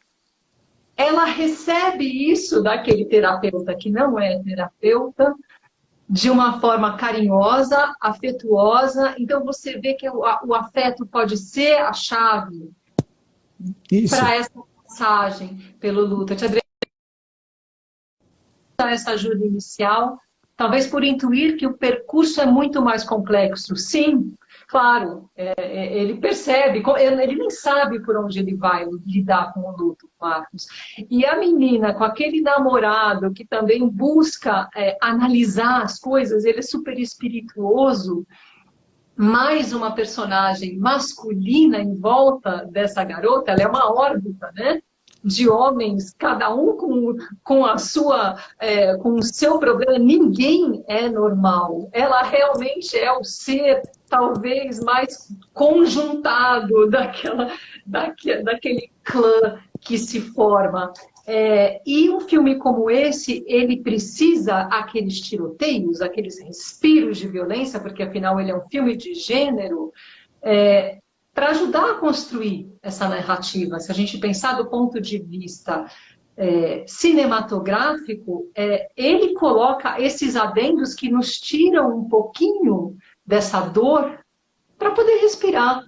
ela recebe isso daquele terapeuta que não é terapeuta, de uma forma carinhosa, afetuosa. Então você vê que o afeto pode ser a chave para essa passagem pelo luto. Eu te agradeço essa ajuda inicial, talvez por intuir que o percurso é muito mais complexo. Sim, claro, ele percebe, ele nem sabe por onde ele vai lidar com o luto, Marcos. E a menina com aquele namorado que também busca analisar as coisas, ele é super espirituoso, mais uma personagem masculina em volta dessa garota, ela é uma órbita, né? De homens, cada um com a sua, com o seu problema. Ninguém é normal. Ela realmente é o ser talvez mais conjuntado daquele clã que se forma. E um filme como esse, ele precisa aqueles tiroteios, aqueles respiros de violência, porque afinal ele é um filme de gênero, para ajudar a construir essa narrativa. Se a gente pensar do ponto de vista cinematográfico, ele coloca esses adendos que nos tiram um pouquinho dessa dor para poder respirar,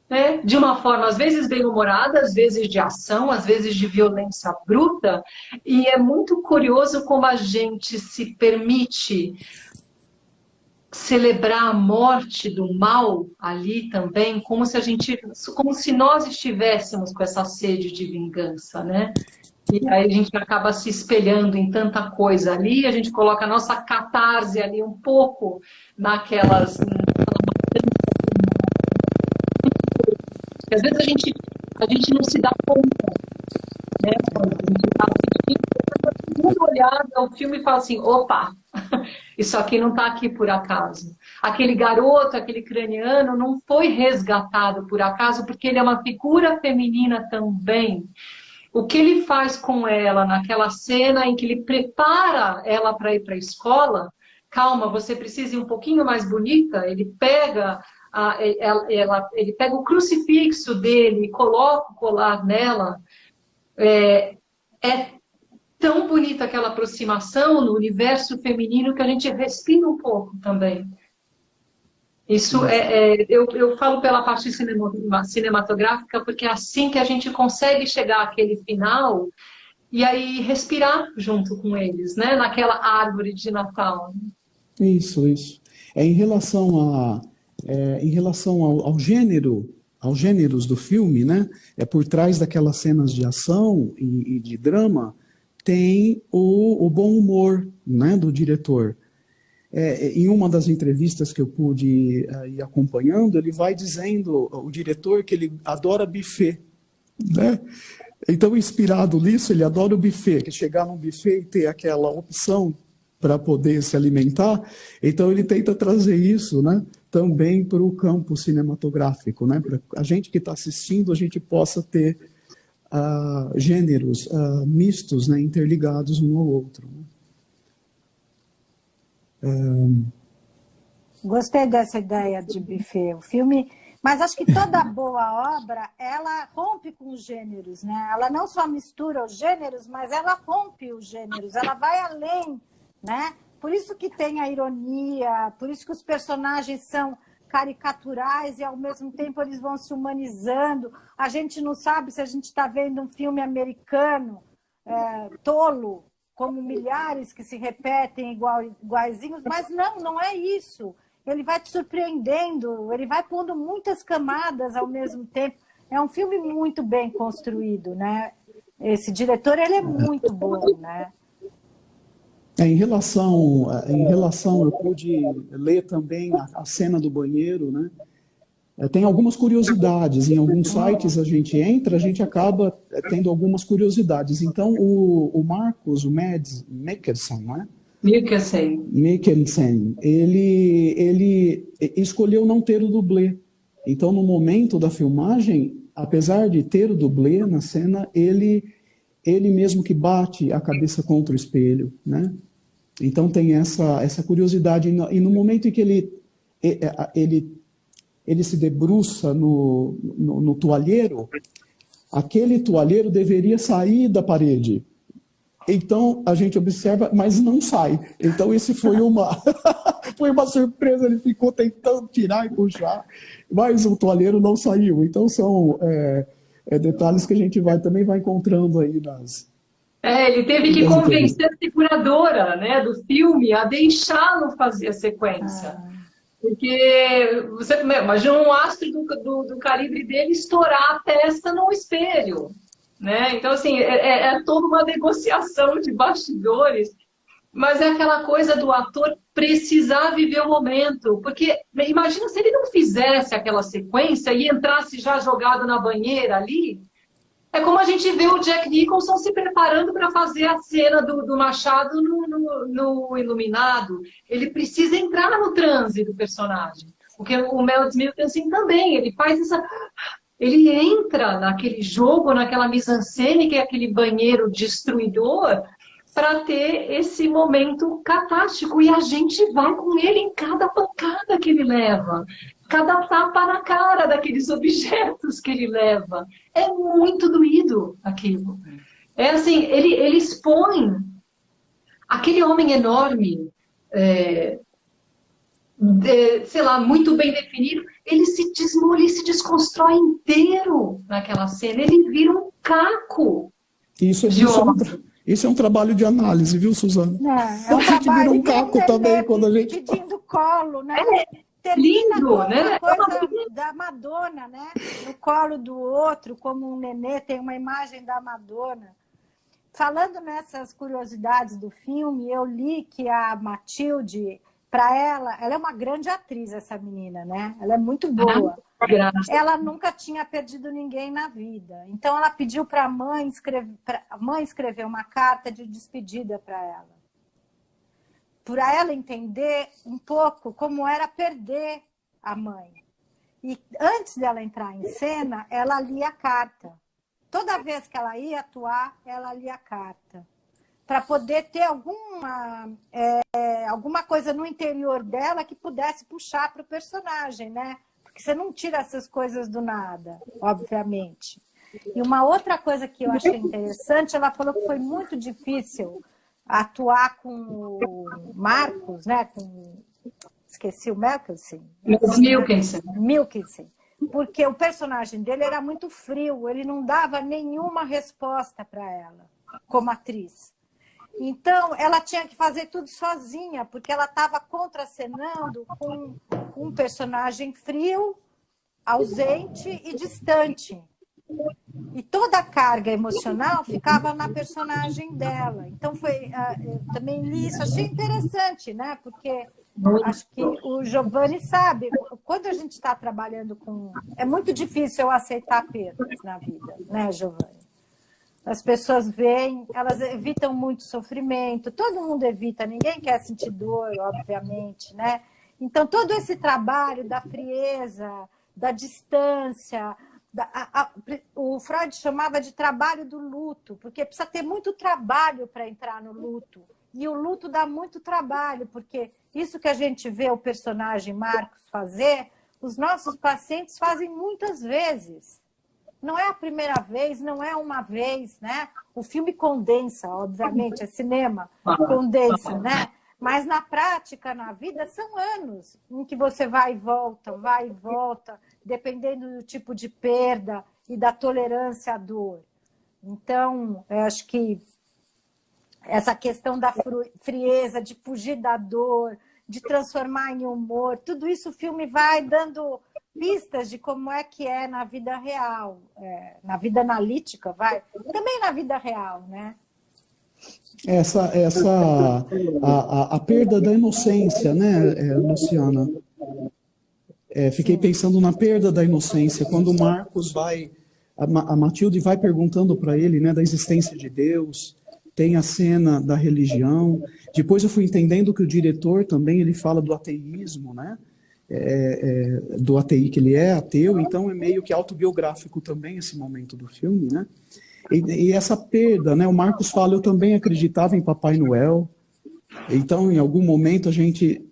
né? De uma forma, às vezes, bem-humorada, às vezes de ação, às vezes de violência bruta. E é muito curioso como a gente se permite celebrar a morte do mal ali também, como se nós estivéssemos com essa sede de vingança, né? E aí a gente acaba se espelhando em tanta coisa ali, a gente coloca a nossa catarse ali um pouco naquelas... Às vezes a gente não se dá conta, né? Quando a gente está assistindo, uma olhada ao filme e fala assim, opa, isso aqui não está aqui por acaso. Aquele garoto, aquele ucraniano não foi resgatado por acaso, porque ele é uma figura feminina também. O que ele faz com ela naquela cena em que ele prepara ela para ir para a escola, calma, você precisa ir um pouquinho mais bonita, ele pega o crucifixo dele e coloca o colar nela. É tão bonita aquela aproximação no universo feminino que a gente respira um pouco também. Isso eu falo pela parte cinematográfica, porque é assim que a gente consegue chegar àquele final e aí respirar junto com eles, né? Naquela árvore de Natal. Isso. Em relação ao gênero, aos gêneros do filme, né? Por trás daquelas cenas de ação e de drama, tem o bom humor, né, do diretor. Em uma das entrevistas que eu pude ir acompanhando, ele vai dizendo, o diretor, que ele adora buffet, né? Então, inspirado nisso, ele adora o buffet, que chegar num buffet e ter aquela opção para poder se alimentar. Então, ele tenta trazer isso, né, também para o campo cinematográfico, né? Para a gente que está assistindo, a gente possa ter gêneros mistos, né, interligados um ao outro, né? Gostei dessa ideia de buffet. O filme, mas acho que toda boa obra, ela rompe com os gêneros, né? Ela não só mistura os gêneros, mas ela rompe os gêneros, ela vai além, né? Por isso que tem a ironia, por isso que os personagens são caricaturais e ao mesmo tempo eles vão se humanizando. A gente não sabe se a gente está vendo um filme americano tolo, como milhares que se repetem iguaizinhos, mas não é isso. Ele vai te surpreendendo, ele vai pondo muitas camadas ao mesmo tempo. É um filme muito bem construído, né? Esse diretor, ele é muito bom, né? Em relação, eu pude ler também a cena do banheiro, né? Tem algumas curiosidades. Em alguns sites a gente acaba tendo algumas curiosidades. Então, o Marcos, o Mads Mikkelsen, né? Mikkelsen, ele escolheu não ter o dublê. Então, no momento da filmagem, apesar de ter o dublê na cena, ele mesmo que bate a cabeça contra o espelho, né? Então tem essa curiosidade. E no momento em que ele se debruça no toalheiro, aquele toalheiro deveria sair da parede. Então a gente observa, mas não sai. Então esse foi foi uma surpresa. Ele ficou tentando tirar e puxar, mas o toalheiro não saiu. Então são detalhes que a gente também vai encontrando aí nas... ele teve que convencer a seguradora, né, do filme a deixá-lo fazer a sequência. Porque você imagina um astro do calibre dele estourar a testa no espelho, né? Então, assim, é toda uma negociação de bastidores, mas é aquela coisa do ator precisar viver o momento. Porque imagina se ele não fizesse aquela sequência e entrasse já jogado na banheira ali. É como a gente vê o Jack Nicholson se preparando para fazer a cena do Machado no Iluminado. Ele precisa entrar no transe do personagem. Porque o Mads Mikkelsen também, ele faz ele entra naquele jogo, naquela mise-en-scène, que é aquele banheiro destruidor, para ter esse momento catástico. E a gente vai com ele em cada pancada que ele leva. Cada tapa na cara daqueles objetos que ele leva. É muito doído aquilo. É assim, ele expõe aquele homem enorme, sei lá, muito bem definido, ele se desconstrói inteiro naquela cena. Ele vira um caco. Isso é um trabalho de análise, viu, Suzana? É um a gente vira um caco também quando a gente... Pedindo colo, né? Termina lindo, né? Coisa da Madonna, né? No colo do outro, como um nenê, tem uma imagem da Madonna. Falando nessas curiosidades do filme, eu li que a Matilde, para ela é uma grande atriz, essa menina, né? Ela é muito boa. Ela nunca tinha perdido ninguém na vida. Então ela pediu para a mãe escrever uma carta de despedida para ela. Para ela entender um pouco como era perder a mãe. E antes dela entrar em cena, ela lia a carta. Toda vez que ela ia atuar, ela lia a carta. Para poder ter alguma coisa no interior dela que pudesse puxar para o personagem, né? Porque você não tira essas coisas do nada, obviamente. E uma outra coisa que eu achei interessante, ela falou que foi muito difícil atuar com o Marcos, né? Esqueci o Mikkelsen, porque o personagem dele era muito frio, ele não dava nenhuma resposta para ela, como atriz. Então, ela tinha que fazer tudo sozinha, porque ela estava contracenando com um personagem frio, ausente e distante. E toda a carga emocional ficava na personagem dela. Então, eu também li isso, achei interessante, né? Porque acho que o Giovanni sabe, quando a gente está trabalhando com... É muito difícil eu aceitar perdas na vida, né, Giovanni? As pessoas veem, elas evitam muito sofrimento, todo mundo evita, ninguém quer sentir dor, obviamente, né? Então, todo esse trabalho da frieza, da distância... o Freud chamava de trabalho do luto, porque precisa ter muito trabalho para entrar no luto. E o luto dá muito trabalho, porque isso que a gente vê o personagem Marcos fazer, os nossos pacientes fazem muitas vezes. Não é a primeira vez, não é uma vez, né? O filme condensa, obviamente, é cinema, condensa, né? Mas na prática, na vida, são anos em que você vai e volta, dependendo do tipo de perda e da tolerância à dor. Então, eu acho que essa questão da frieza, de fugir da dor, de transformar em humor, tudo isso o filme vai dando pistas de como é que é na vida real, na vida analítica, também na vida real, né? A perda da inocência, né, Luciana? Fiquei pensando na perda da inocência, quando o Marcos a Matilde vai perguntando para ele, né, da existência de Deus, tem a cena da religião, depois eu fui entendendo que o diretor também, ele fala do ateísmo, né, do ATI, que ele é ateu, então é meio que autobiográfico também esse momento do filme, né, e essa perda, né, o Marcos fala, eu também acreditava em Papai Noel, então em algum momento a gente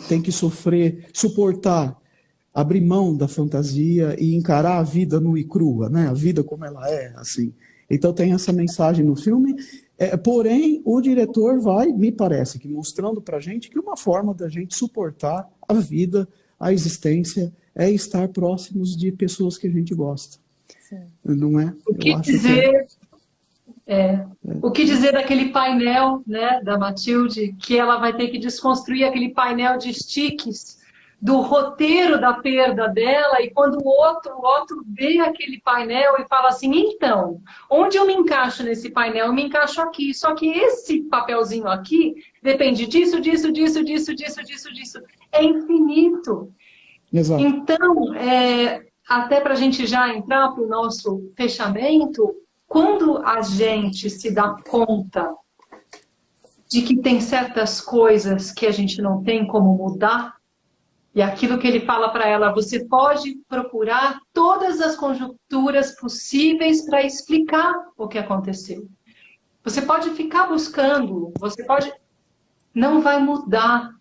tem que suportar, abrir mão da fantasia e encarar a vida nua e crua, né? A vida como ela é, assim. Então tem essa mensagem no filme, porém o diretor me parece que mostrando para a gente que uma forma da gente suportar a vida, a existência, é estar próximos de pessoas que a gente gosta. Sim. Não é? O que dizer daquele painel, né, da Matilde, que ela vai ter que desconstruir aquele painel de stickers do roteiro da perda dela, e quando o outro vê aquele painel e fala assim, então, onde eu me encaixo nesse painel? Eu me encaixo aqui, só que esse papelzinho aqui depende disso, disso, disso, disso, disso, disso, disso. É infinito. Exato. Então, até para a gente já entrar para o nosso fechamento, quando a gente se dá conta de que tem certas coisas que a gente não tem como mudar, e aquilo que ele fala para ela, você pode procurar todas as conjunturas possíveis para explicar o que aconteceu. Você pode ficar buscando, não vai mudar.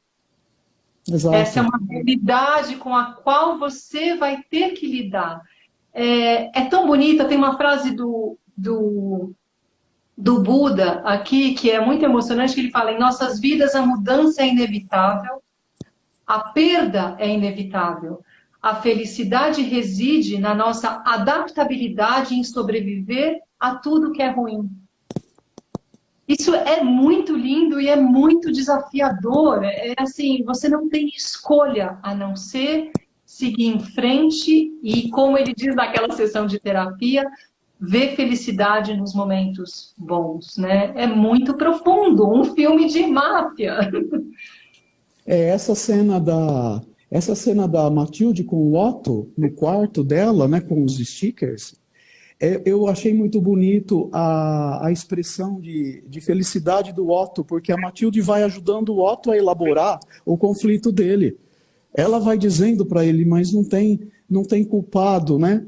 Exato. Essa é uma realidade com a qual você vai ter que lidar. É tão bonita, tem uma frase do Buda aqui, que é muito emocionante, que ele fala, em nossas vidas a mudança é inevitável, a perda é inevitável, a felicidade reside na nossa adaptabilidade em sobreviver a tudo que é ruim. Isso é muito lindo e é muito desafiador. Assim, você não tem escolha a não ser seguir em frente e, como ele diz naquela sessão de terapia, ver felicidade nos momentos bons, né? É muito profundo, um filme de máfia. Essa cena da Matilde com o Otto no quarto dela, né, com os stickers, eu achei muito bonito a expressão de felicidade do Otto, porque a Matilde vai ajudando o Otto a elaborar o conflito dele. Ela vai dizendo para ele, mas não tem culpado, né?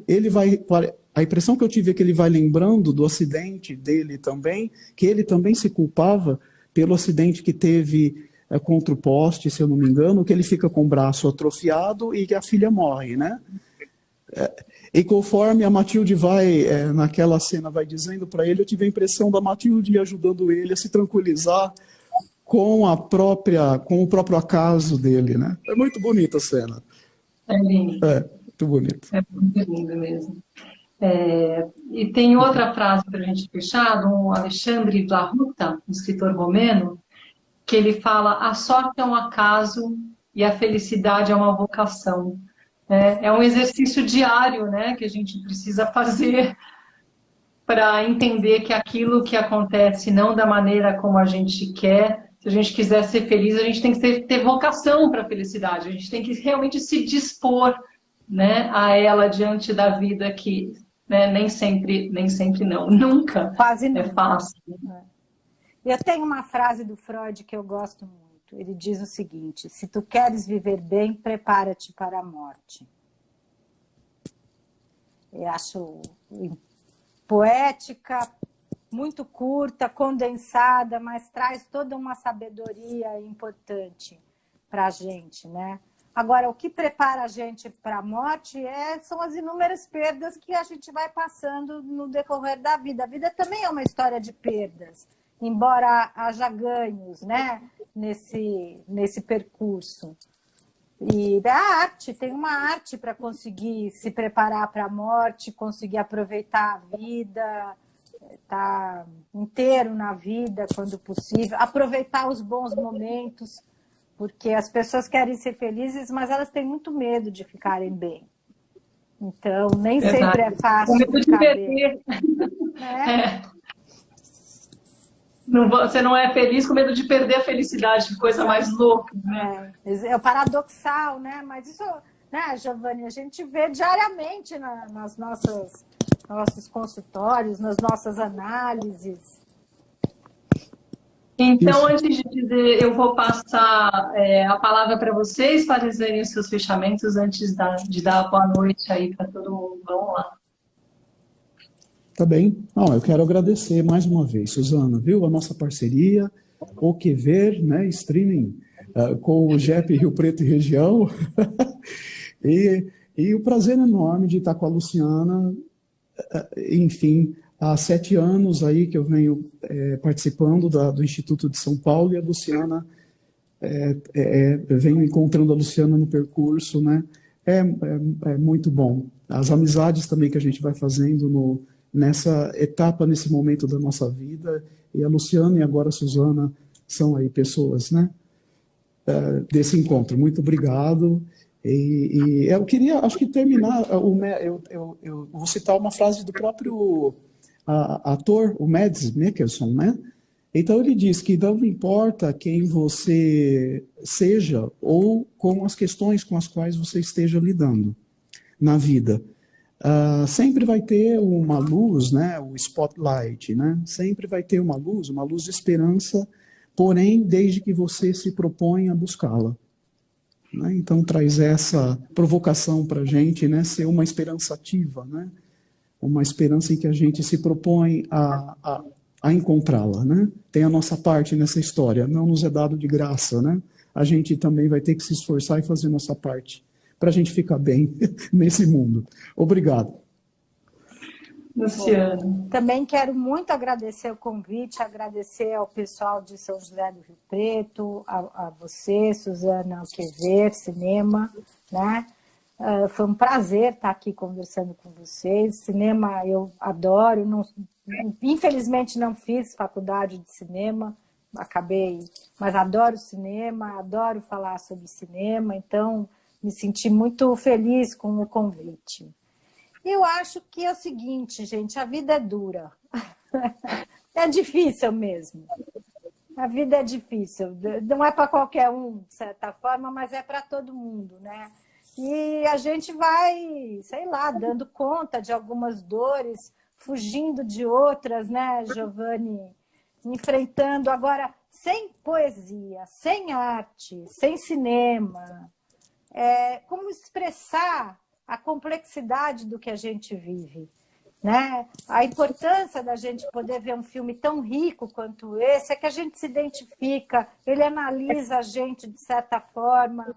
A impressão que eu tive é que ele vai lembrando do acidente dele também, que ele também se culpava pelo acidente que teve contra o poste, se eu não me engano, que ele fica com o braço atrofiado e que a filha morre, né? E conforme a Matilde naquela cena, vai dizendo para ele, eu tive a impressão da Matilde ajudando ele a se tranquilizar com o próprio acaso dele, né? É muito bonita a cena. É lindo. Muito bonito. É muito lindo mesmo. E tem outra frase para a gente fechar, do Alexandre Vlahuta, um escritor romeno, que ele fala, a sorte é um acaso e a felicidade é uma vocação. É um exercício diário, né, que a gente precisa fazer para entender que aquilo que acontece não da maneira como a gente quer, se a gente quiser ser feliz, a gente tem que ter vocação para a felicidade, a gente tem que realmente se dispor, né, a ela diante da vida que, né, nem sempre não, nunca quase nunca. É fácil. Eu tenho uma frase do Freud que eu gosto muito. Ele diz o seguinte, se tu queres viver bem, prepara-te para a morte. Eu acho poética, muito curta, condensada, mas traz toda uma sabedoria importante para a gente, né? Agora, o que prepara a gente para a morte são as inúmeras perdas que a gente vai passando no decorrer da vida. A vida também é uma história de perdas, embora haja ganhos, né, nesse percurso. E a arte, tem uma arte para conseguir se preparar para a morte, conseguir aproveitar a vida, estar inteiro na vida quando possível, aproveitar os bons momentos, porque as pessoas querem ser felizes, mas elas têm muito medo de ficarem bem. Então, nem sempre é fácil ficar bem. Você não é feliz com medo de perder a felicidade, que coisa mais louca, né? É paradoxal, né? Mas isso, né, Giovanni, a gente vê diariamente nas nossos consultórios, nas nossas análises. Então, antes de dizer, eu vou passar a palavra para vocês fazerem os seus fechamentos antes de dar a boa noite aí para todo mundo. Vamos lá. Tá bem. Eu quero agradecer mais uma vez, Suzana, viu? A nossa parceria, o que ver, né? Streaming com o JEP Rio Preto e região. e o prazer enorme de estar com a Luciana, enfim, há 7 anos aí que eu venho participando do Instituto de São Paulo, e a Luciana, venho encontrando a Luciana no percurso, né? É muito bom. As amizades também que a gente vai fazendo nessa etapa, nesse momento da nossa vida, e a Luciana e agora a Suzana são aí pessoas, né, desse encontro. Muito obrigado. E eu queria, acho que terminar, eu vou citar uma frase do próprio ator, o Mads Mikkelsen, né? Então ele diz que não importa quem você seja ou com as questões com as quais você esteja lidando na vida, sempre vai ter uma luz, né, o spotlight, né? Sempre vai ter uma luz de esperança, porém, desde que você se propõe a buscá-la. Né? Então, traz essa provocação para a gente, né, ser uma esperança ativa, né? Uma esperança em que a gente se propõe a encontrá-la. Né? Tem a nossa parte nessa história, não nos é dado de graça. Né? A gente também vai ter que se esforçar e fazer nossa parte para a gente ficar bem nesse mundo. Obrigado. Luciana. Também quero muito agradecer o convite, agradecer ao pessoal de São José do Rio Preto, a você, Suzana Alquever, Cinema, né? Foi um prazer estar aqui conversando com vocês. Cinema eu adoro, infelizmente não fiz faculdade de cinema, mas adoro cinema, adoro falar sobre cinema, então me senti muito feliz com o convite. Eu acho que é o seguinte, gente, a vida é dura. É difícil mesmo. A vida é difícil. Não é para qualquer um, de certa forma, mas é para todo mundo, né? E a gente vai, sei lá, dando conta de algumas dores, fugindo de outras, né, Giovanni? Enfrentando. Agora, sem poesia, sem arte, sem cinema, como expressar a complexidade do que a gente vive, né? A importância da gente poder ver um filme tão rico quanto esse é que a gente se identifica, ele analisa a gente de certa forma.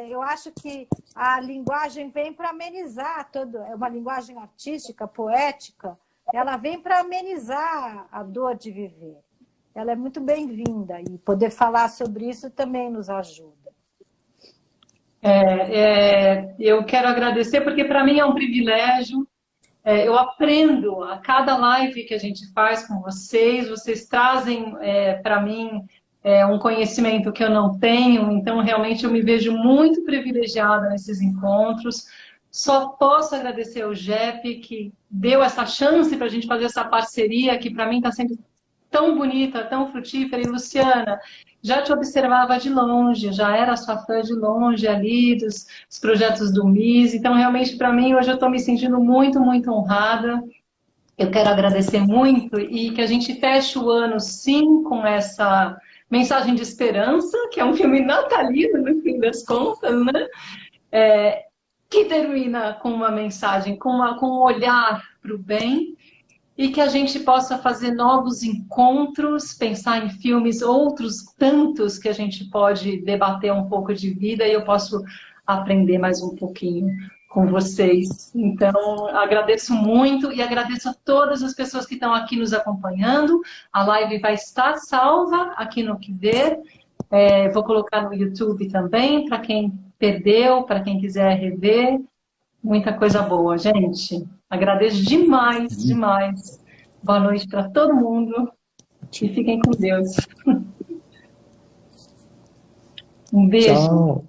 Eu acho que a linguagem vem para amenizar é uma linguagem artística, poética, ela vem para amenizar a dor de viver. Ela é muito bem-vinda e poder falar sobre isso também nos ajuda. Eu quero agradecer porque para mim é um privilégio. Eu aprendo a cada live que a gente faz com vocês trazem para mim um conhecimento que eu não tenho, então realmente eu me vejo muito privilegiada nesses encontros. Só posso agradecer ao JEP que deu essa chance para a gente fazer essa parceria que para mim está sendo tão bonita, tão frutífera. E Luciana, já te observava de longe, já era sua fã de longe ali, dos projetos do MIS. Então, realmente, para mim, hoje eu estou me sentindo muito, muito honrada. Eu quero agradecer muito e que a gente feche o ano, sim, com essa mensagem de esperança, que é um filme natalino, no fim das contas, né? Que termina com uma mensagem, com um olhar para o bem. e que a gente possa fazer novos encontros, pensar em filmes, outros tantos que a gente pode debater um pouco de vida e eu posso aprender mais um pouquinho com vocês. Então, agradeço muito e agradeço a todas as pessoas que estão aqui nos acompanhando. A live vai estar salva aqui no Que Ver. Vou colocar no YouTube também, para quem perdeu, para quem quiser rever. Muita coisa boa, gente. Agradeço demais, demais. Boa noite para todo mundo e fiquem com Deus. Um beijo. Tchau.